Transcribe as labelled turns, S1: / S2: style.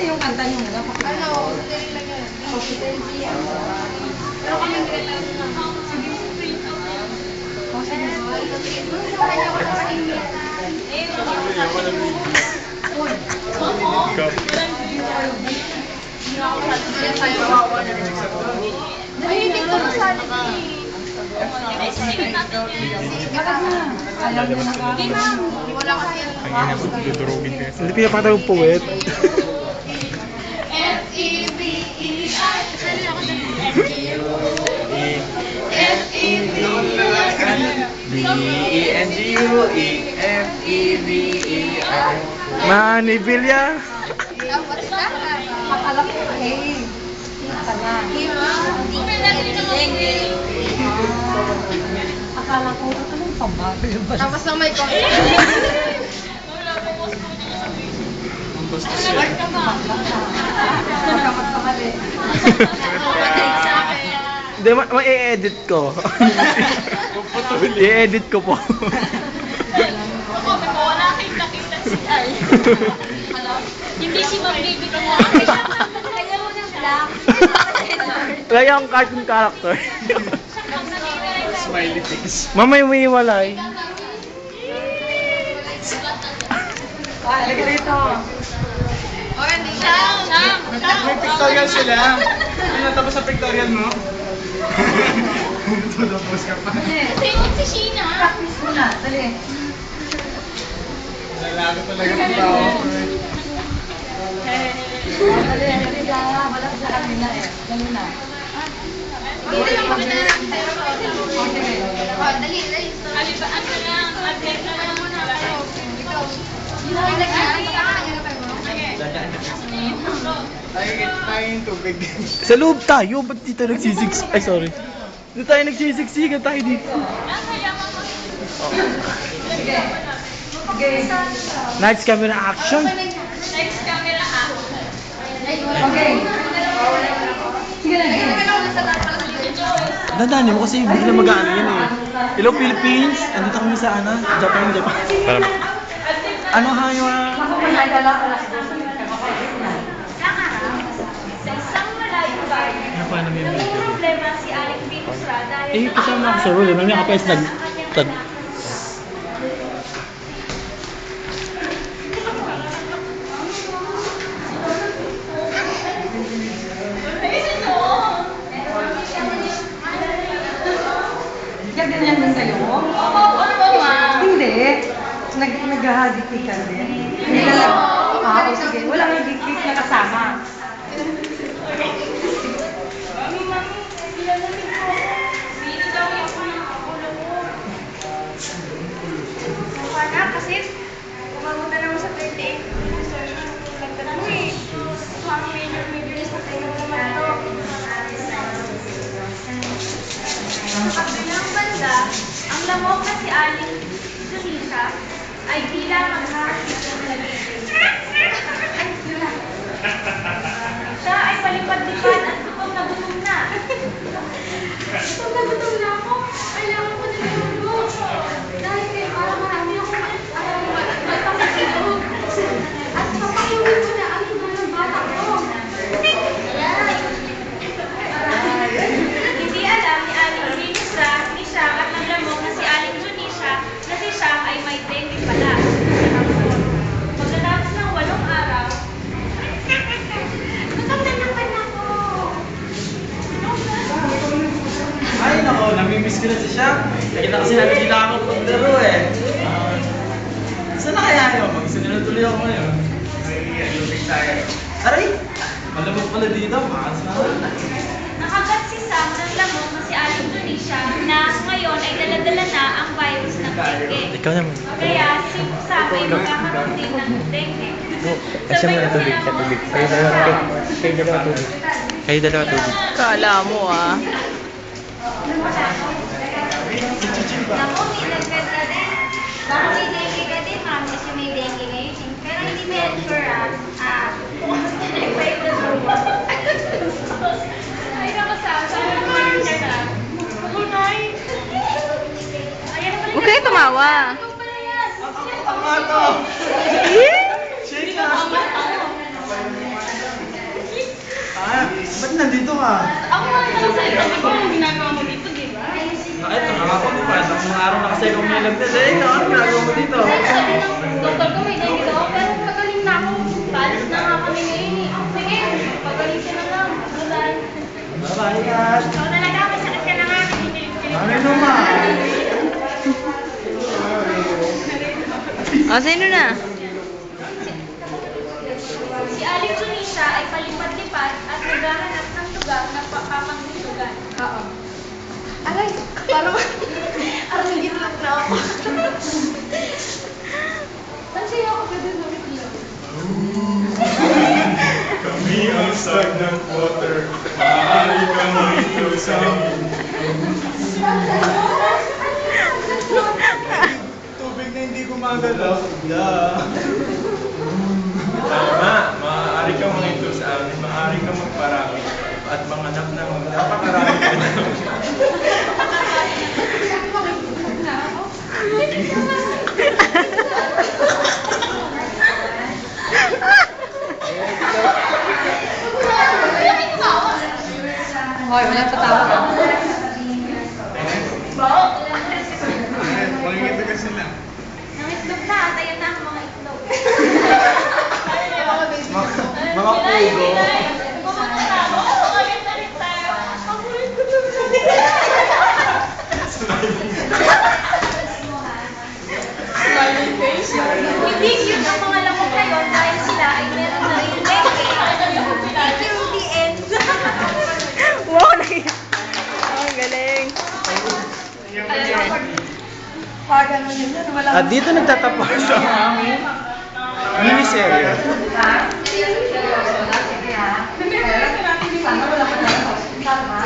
S1: yung kanta niyo muna?
S2: Ano? Sandali lang yun. Pero kami greta na. Ay, hindi ko sana
S1: Alam mo na ka.
S2: wala kasi yan.
S3: Hindi pinapakita yung puwet.
S4: B-E-N-G-U-E-F-E-B-E-R.
S3: Manny Villa.
S2: Dapat sila.
S1: Akala ko eh. Kita na. Akala ko, anong pambabi ba?
S2: Tapos lang may konti.
S1: Magkamali.
S3: Hindi, ma-e-edit ko. I-edit ko po.
S5: Wala kayong nakita si Ay. Hindi si Ma'am Baby ko mo. Kaya mo ng black.
S3: Kaya ang cartoon character.
S4: Smiley face.
S3: Mamay may walay.
S1: Halika dito.
S2: O, hindi siya.
S4: May pictorial sila. Ano tapos sa pictorial mo? Tulopos ka pa.
S5: Sino si Sheena?
S1: Practice mo na. Dali.
S4: Lalago talaga ng tao.
S1: Dali, dali lang. Wala sa kanila eh. Dali na.
S2: Dito lang kami na.
S1: O, sige.
S2: O, dali, dali.
S5: Abi ba ano lang? Update na lang muna kayo.
S2: Ikaw. Ay, nagkaan ka. Ano pa mo?
S4: Tayo yung tubig.
S3: Sa loob tayo, ba't dito nagsisiks? Ay, sorry. Dito tayo nagsisiksikan tayo dito.
S1: Sige. Sige.
S3: Next camera action.
S5: Next camera action.
S1: Okay. Sige na.
S3: Dandanin mo kasi bigla mag-ano yan eh. Hello Philippines! Andito kami sa Japan. Ano hayo?
S1: Ako manadala ko lang.
S5: Sa isang malayong bayan,
S3: Ano pa namin yung
S5: naging problema si Aling Pinusra dahil
S3: Eh, kasama ako sa role. Mamaya ka pa is nag...
S1: Ganyan din kayo? Hindi. Naghahagikik ka din. Hindi ka lang. O sige. Walang hagikik na kasama.
S5: kasi umabutan naman sa 38 lagkat mo eh. So, ang major na tingnan naman ito. Sa kabilang banda, ang lamok na si Aling Junisa ay bilang maghahakit ng nagiging. Siya ay palipad-lipad at gutom na gutom na. Gutom na gutom na ako. Kailangan ko na niluluto. Dahil kay para marami ako magpapasito. At papakuwi ko na ang iba ng bata ko. Hindi alam ni Aling Junisa, ni siya at ng lamok na si Aling Junisa na si siya ay may dengue pala. Pagkatapos ng 8 araw, gutom na naman ako.
S4: Ay nako, namimiss ko na siya. Nakita kasi namin sila ako paglaro eh. Saan na kaya yun? Mag-isa nila tuloy ako ngayon. Lubig tayo. Aray! Malamog pala dito, makas na.
S5: Nakagat si Sam ng lamok na si Aling Tunisia na ngayon ay daladala na ang virus ng dengue.
S3: Ikaw naman.
S5: Kaya si Sam ay magkakaroon din ng dengue.
S3: Kasi mo na tubig. Kayo dalawa tubig. Kayo dalawa tubig.
S6: Kala mo ah.
S5: Naku, may dagdag ka din. Baka may dengue ka din, ma'am, kasi may dengue ngayon. Pero hindi mo yan sure nag-fight na sure. Ay, naku, Sam. Sabi mo naman siya na. Ako, Nay. Ayan naman.
S6: Huwag kayo tumawa.
S5: Ikaw pala yan.
S4: Ang ato!
S6: Eh?
S4: Shake na!
S3: Kasi nandito ka.
S5: Ako nga lang sa ito. Ikaw ang ginagawa mo dito, di ba?
S4: Ito, nakakapagpapad. Ang mga araw na kasi akong nilagdas. Ikaw, ano ginagawa mo dito?
S5: Dahil sabi ng doktor ko may dengue daw, pero pagaling na ako. Paalis na nga kami ngayon eh. Sige, pagaling ka na lang. Bulan.
S4: Bye-bye, guys.
S5: Ikaw talaga, masakit ka na nga. Kinikilig-kilig.
S3: Ano naman?
S2: O, sino na?
S5: Si Aling Junisa ay palipad-lipad at naghahanap ng lugar na papanglusugan. Oo. Aray, parang itlog na ako. Nandiyan ako pwede sa itlog.
S6: Kami ang stagnant water, maaari kang ito sa amin. Tubig na hindi gumagalaw. Tama, maaari kang ito sa amin, maaari kang magparami at manganap ng napakarami ka na.
S1: Hoy, wala patawa ka.
S6: Makikita ka sila.
S5: Nang itlog na, tayo na ang mga itlog.
S4: Mga pugo.
S5: Pumunta na ako. Ulit-ulit tayo. Ang ulit ko Hindi cute ang mga lamok na yun dahil sila ay meron na rin dengue. Thank you, the end.
S2: Wow, ang galing.
S1: Pag ano yun, wala.
S3: At dito nagtatapos ang aming miniserye.
S1: Ha? Sige ha. Sana wala pa tayo sa hospital ha.